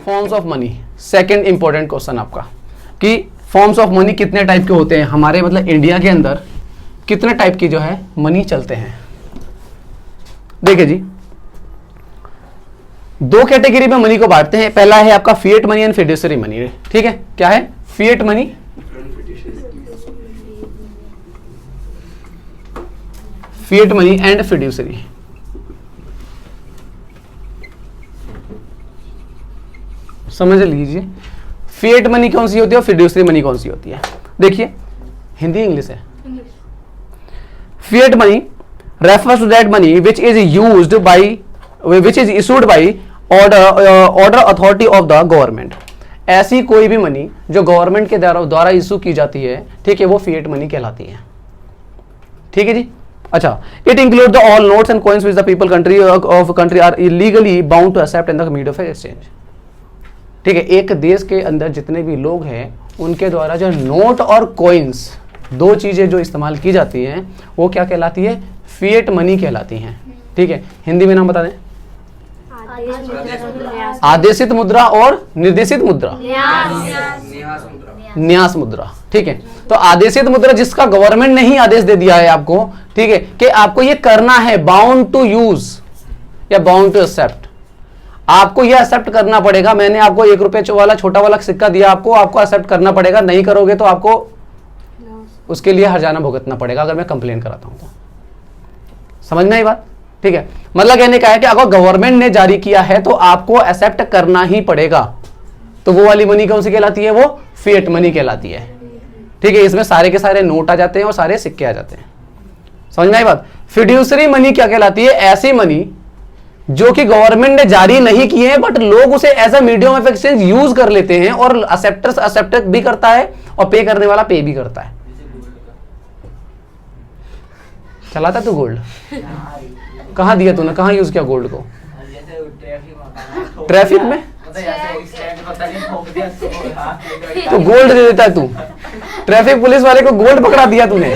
Forms of money, second important question आपका कि forms of money कितने टाइप के होते हैं हमारे मतलब इंडिया के अंदर, कितने टाइप की जो है मनी चलते हैं। देखिए जी, दो कैटेगरी में मनी को बांटते हैं। पहला है आपका fiat money and fiduciary money. ठीक है, क्या है? Fiat money, fiat money and fiduciary. समझ लीजिए, फिएट मनी कौन सी होती है और फिड्यूशियरी मनी कौन सी होती है। देखिए, हिंदी इंग्लिश है। Fiat money refers to that money which is used by, which is issued by order authority of the government। ऐसी कोई भी मनी जो गवर्नमेंट के द्वारा इशू की जाती है, ठीक है, वो फिएट मनी कहलाती है। ठीक है जी। अच्छा, it include the all notes and coins which the people country of country are illegally bound to accept in the medium of exchange. ठीक है, एक देश के अंदर जितने भी लोग हैं उनके द्वारा जो नोट और कॉइन्स, दो चीजें जो इस्तेमाल की जाती हैं, वो क्या कहलाती है? फिएट मनी कहलाती हैं। ठीक है, हिंदी में नाम बता दें। आदेशित मुद्रा और निर्देशित मुद्रा, न्यास मुद्रा। ठीक है, तो आदेशित मुद्रा जिसका गवर्नमेंट ने ही आदेश दे दिया है आपको, ठीक है, कि आपको ये करना है, बाउंड टू यूज या बाउंड टू एक्सेप्ट, आपको ये एक्सेप्ट करना पड़ेगा। मैंने आपको 1 रुपए वाला छोटा वाला सिक्का दिया, आपको एक्सेप्ट करना पड़ेगा। नहीं करोगे तो आपको उसके लिए हर्जाना भुगतना पड़ेगा अगर मैं कंप्लेन कराता हूं तो। समझ में आई बात? ठीक है, मतलब कहने का है कि अगर गवर्नमेंट ने जारी किया है तो आपको एक्सेप्ट करना ही पड़ेगा। तो वो वाली मनी कौन सी कहलाती है? वो फिएट मनी कहलाती है। ठीक है, इसमें सारे के सारे नोट आ जाते हैं और सारे सिक्के आ जाते हैं। समझ में आई बात? फिड्यूशियरी मनी क्या कहलाती है? ऐसी मनी जो कि गवर्नमेंट ने जारी नहीं की है बट लोग उसे as a medium of exchange use कर लेते हैं और एक्सेप्टर्स एक्सेप्ट भी करता है और पे करने वाला पे भी करता है। चलाता तू गोल्ड? कहाँ दिया तूने, कहाँ यूज किया गोल्ड को? ट्रैफिक में? तो गोल्ड दे देता है तू? ट्रैफिक पुलिस वाले को गोल्ड पकड़ा दिया तूने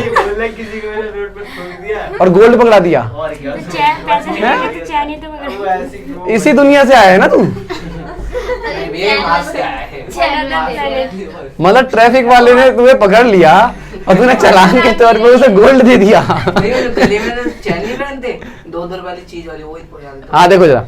और गोल्ड पकड़ा दिया। इसी दुनिया से आया है ना तू? मतलब ट्रैफिक वाले ने तुम्हें पकड़ लिया और तूने चालान के तौर पर उसे गोल्ड दे दिया। हाँ देखो जरा,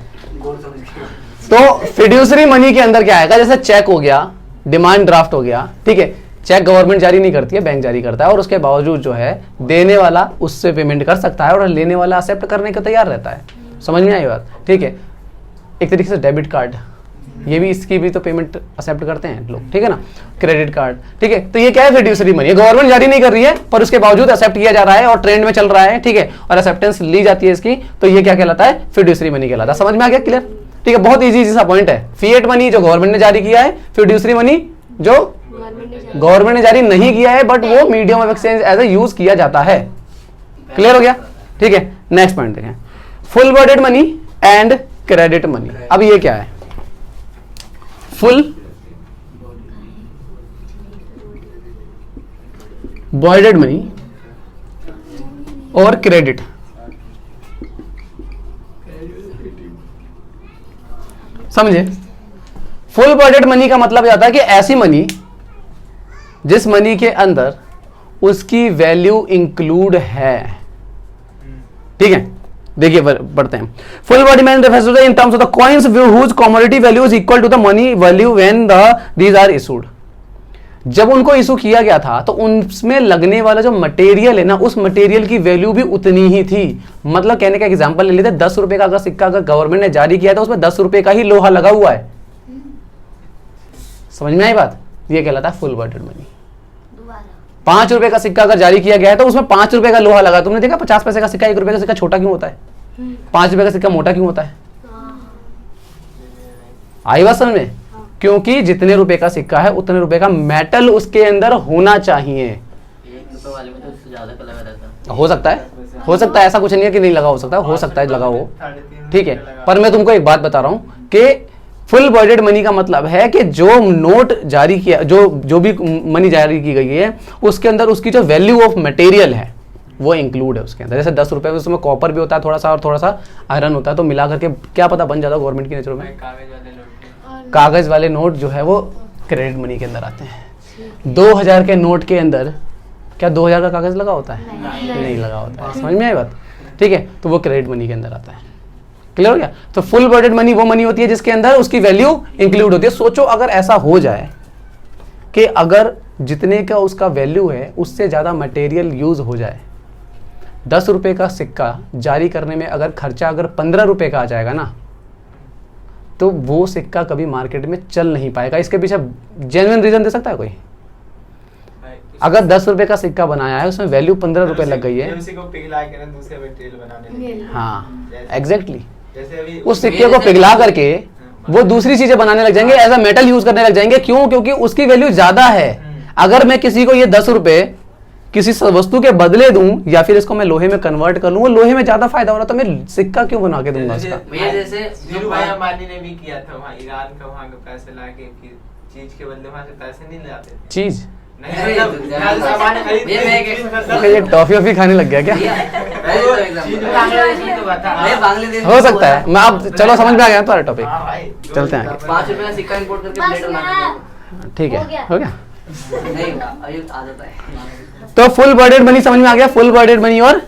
तो फिड्यूशियरी मनी के अंदर क्या आएगा? जैसे चेक हो गया, डिमांड ड्राफ्ट हो गया। ठीक है, चेक गवर्नमेंट जारी नहीं करती है, बैंक जारी करता है और उसके बावजूद जो है देने वाला उससे पेमेंट कर सकता है और लेने वाला एक्सेप्ट करने को तैयार रहता है। समझ में आई बात? ठीक है, एक तरीके से डेबिट कार्ड, ये भी, इसकी भी तो पेमेंट एक्सेप्ट करते हैं लोग। ठीक है ना, क्रेडिट कार्ड। ठीक है, तो ये क्या है? Fiduciary money. गवर्नमेंट जारी नहीं कर रही है पर उसके बावजूद एक्सेप्ट किया जा रहा है और ट्रेंड में चल रहा है। ठीक है, और एक्सेप्टेंस ली जाती है इसकी, तो ये क्या कहलाता है? फिड्यूशियरी मनी कहलाता है। समझ में आ गया? क्लियर? ठीक है, बहुत इजी सा पॉइंट है। फिएट मनी जो गवर्नमेंट ने जारी किया है, फिड्यूशियरी मनी जो गवर्नमेंट ने जारी नहीं किया है बट वो medium of exchange as a use किया जाता है। क्लियर हो गया? ठीक है, नेक्स्ट पॉइंट देखें, full bodied money and credit money. अब ये क्या है? फुल बॉर्डेड मनी और क्रेडिट। समझे? फुल बॉर्डेड मनी का मतलब जाता है कि ऐसी मनी जिस मनी के अंदर उसकी वैल्यू इंक्लूड है। ठीक है, देखिए पढ़ते हैं। Full body money refers to the in terms of the coins which commodity value is equal to the money value when these are issued. जब उनको इशू किया गया था तो उनमें लगने वाला जो मटेरियल है ना, उस मटेरियल की वैल्यू भी उतनी ही थी। मतलब कहने का एग्जांपल ले लेते हैं, 10 रुपए का अगर सिक्का अगर गवर्नमेंट ने जारी किया था उसमें 10 रुपए का ही लोहा लगा हुआ है। समझ में आई बात? ये कहलाता है फुल बॉर्डेड मनी। 5 रुपए का सिक्का अगर जारी किया गया है तो उसमें 5 रुपए का लोहा लगा। तुमने देखा 50 पैसे का सिक्का, 1 रुपए का सिक्का छोटा क्यों होता है? 5 रुपए का सिक्का मोटा क्यों होता है? आई बात समझ में? क्योंकि जितने रुपए का सिक्का है उतने रुपए का मेटल उसके अंदर होना चाहिए। हो सकता है, ऐसा कुछ नहीं है कि नहीं लगा हो सकता, हो सकता है लगा हो। ठीक है, पर मैं तुमको एक बात बता रहा हूं कि फुल बॉर्डेड मनी का मतलब है कि जो नोट जारी किया, जो भी मनी जारी की गई है उसके अंदर उसकी जो वैल्यू ऑफ मटेरियल है वो इंक्लूड है उसके अंदर। जैसे 10 रुपए में उसमें कॉपर भी होता है थोड़ा सा और थोड़ा सा आयरन होता है, तो मिला करके क्या पता बन जाता है गवर्नमेंट की नजरों में। कागज वाले नोट जो है वो क्रेडिट मनी के अंदर आते हैं। 2000 के नोट के अंदर क्या 2000 का कागज लगा होता है? नहीं लगा होता है। समझ में आई बात? ठीक है, तो वो क्रेडिट मनी के अंदर आता है। क्लियर हो गया? तो फुल बॉर्डेड मनी वो मनी होती है जिसके अंदर उसकी वैल्यू इंक्लूड होती है। सोचो अगर ऐसा हो जाए कि अगर जितने का उसका वैल्यू है उससे ज़्यादा मटेरियल यूज हो जाए, 10 रुपये का सिक्का जारी करने में अगर खर्चा अगर 15 रुपये का आ जाएगा ना, तो वो सिक्का कभी मार्केट में चल नहीं पाएगा। इसके पीछे जेन्युइन रीजन दे सकता है कोई? अगर 10 रुपये का सिक्का बनाया है उसमें वैल्यू 15 रुपये लग गई है, हाँ एग्जैक्टली, उस सिक्के को पिघला करके वो दूसरी चीजें बनाने लग जाएंगे, एज अ मेटल यूज करने लग जाएंगे। क्यों? क्योंकि उसकी वैल्यू ज्यादा है। अगर मैं किसी को ये 10 रुपये किसी वस्तु के बदले दूं या फिर इसको मैं लोहे में कन्वर्ट कर लूं, वो लोहे में ज्यादा फायदा हो रहा, तो मैं सिक्का क्यों बना के दूंगा उसका? जैसे धीरूभाई अंबानी ने भी किया था, वहाँ ईरान का वहाँ के पैसे ला के चीज के बदले वहाँ से पैसे नहीं लाते। चीज नहीं, ये टॉफी वॉफी खाने लग गया क्या? हो सकता है। मैं अब चलो समझ में आ गया तुम्हारा टॉपिक, चलते हैं आगे। 5 रुपए का सिक्का इंपोर्ट करके प्लेट बनाना। ठीक है, हो गया। नहीं, अभी आदत है। तो फुल बॉर्डेड मनी समझ में आ गया, फुल बॉर्डेड मनी और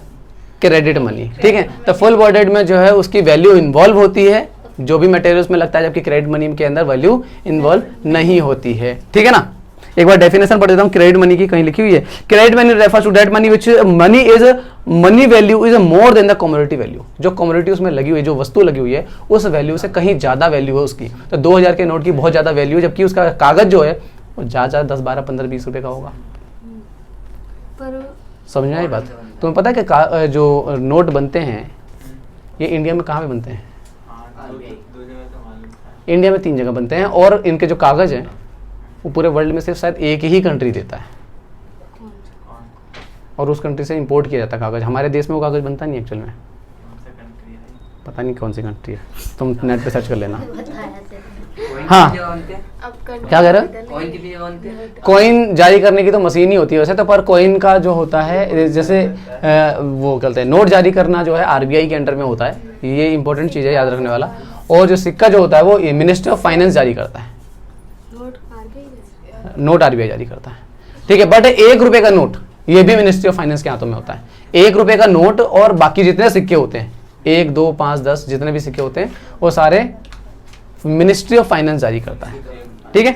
क्रेडिट मनी। ठीक है, तो फुल बॉर्डेड में जो है उसकी वैल्यू इन्वॉल्व होती है, जो भी मटेरियल में लगता है, जबकि क्रेडिट मनी के अंदर वैल्यू इन्वॉल्व नहीं होती है। ठीक है ना? एक बार डेफिनेशन पढ़ देता हूँ क्रेडिट मनी की, कहीं लिखी हुई है। Credit money refers to that money which money value is more than the commodity value. जो कमोडिटी उसमें लगी हुई है, जो वस्तु लगी हुई है, उस वैल्यू से कहीं ज्यादा वैल्यू है उसकी। तो 2000 के नोट की बहुत ज्यादा वैल्यू है, जबकि उसका कागज जो है वो ज्यादा 10, 12, 15, 20 रुपए का होगा। समझ में आई बात? तुम्हें पता है कि जो नोट बनते हैं ये इंडिया में कहाँ पे बनते हैं? इंडिया में 3 जगह बनते हैं, और इनके जो कागज हैं वो पूरे वर्ल्ड में सिर्फ शायद एक ही कंट्री देता है, और उस कंट्री से इंपोर्ट किया जाता है कागज। हमारे देश में वो कागज बनता नहीं एक्चुअल में, पता नहीं कौन सी कंट्री है, तुम नेट पे सर्च कर लेना। हाँ, क्या कह रहे हो? कॉइन जारी करने की तो मशीन ही होती है वैसे तो, पर कॉइन का जो होता है, जैसे वो कहते हैं नोट जारी करना जो है आरबीआई के अंडर में होता है, ये इंपॉर्टेंट चीज़ है याद रखने वाला। और जो सिक्का जो होता है वो मिनिस्ट्री ऑफ फाइनेंस जारी करता है, नोट आरबीआई जारी करता है। ठीक है, बट 1 रुपए का नोट ये भी मिनिस्ट्री ऑफ फाइनेंस के हाथों में होता है। 1 रुपए का नोट और बाकी जितने सिक्के होते हैं, 1, 2, 5, 10 जितने भी सिक्के होते हैं वो सारे मिनिस्ट्री ऑफ फाइनेंस जारी करता है। ठीक है,